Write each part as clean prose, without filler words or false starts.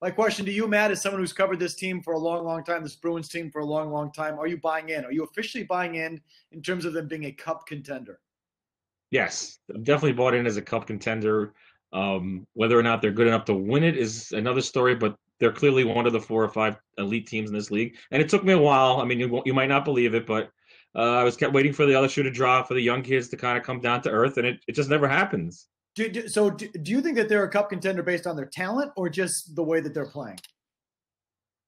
My question to you, Matt, is someone who's covered this team for a long, long time, this Bruins team for a long, long time. Are you buying in? Are you officially buying in terms of them being a cup contender? Yes, I'm definitely bought in as a cup contender. Whether or not they're good enough to win it is another story, but they're clearly one of the 4 or 5 elite teams in this league. And it took me a while. I mean, you might not believe it, but I was kept waiting for the other shoe to drop, for the young kids to kind of come down to earth, and it just never happens. Do you think that they're a cup contender based on their talent or just the way that they're playing?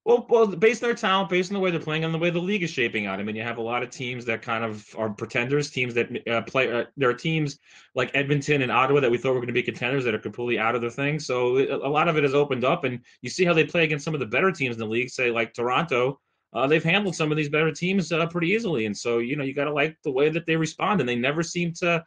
Well, based on their talent, based on the way they're playing, and the way the league is shaping out. I mean, you have a lot of teams that kind of are pretenders, teams that play. There are teams like Edmonton and Ottawa that we thought were going to be contenders that are completely out of their thing. So a lot of it has opened up, and you see how they play against some of the better teams in the league, say like Toronto. They've handled some of these better teams pretty easily, and so you got to like the way that they respond, and they never seem to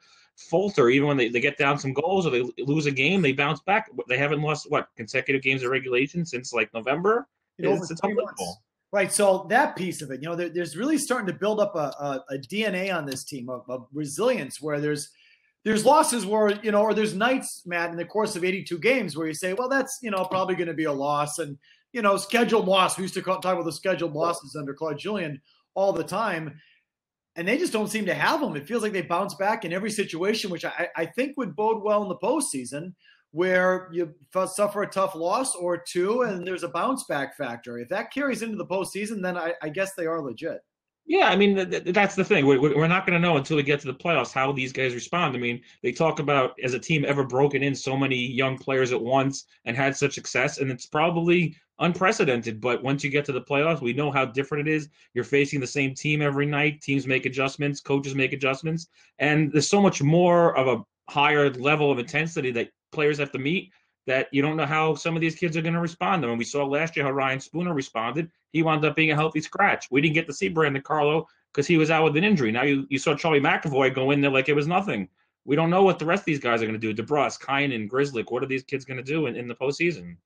falter even when they get down some goals or they lose a game. They bounce back. They haven't lost consecutive games of regulation since like November. In over It's 3 months. unbelievable. Right. So that piece of it, there's really starting to build up a DNA on this team of resilience where there's losses where, or there's nights, Matt, in the course of 82 games where you say, well, that's, probably going to be a loss. And, scheduled loss. We used to talk about the scheduled losses under Claude Julien all the time. And they just don't seem to have them. It feels like they bounce back in every situation, which I think would bode well in the postseason, where you suffer a tough loss or two and there's a bounce back factor. If that carries into the postseason, then I guess they are legit. Yeah, I mean that's the thing. We're not going to know until we get to the playoffs how these guys respond. I mean, they talk about as a team ever broken in so many young players at once and had such success, and it's probably unprecedented. But once you get to the playoffs, we know how different it is. You're facing the same team every night. Teams make adjustments, coaches make adjustments, and there's so much more of a higher level of intensity that players have to meet that you don't know how some of these kids are going to respond. I mean, we saw last year how Ryan Spooner responded. He wound up being a healthy scratch. We didn't get to see Brandon Carlo because he was out with an injury. Now you saw Charlie McAvoy go in there like it was nothing. We don't know what the rest of these guys are going to do. DeBrus, Kynan, Grizzlick, what are these kids going to do in the postseason?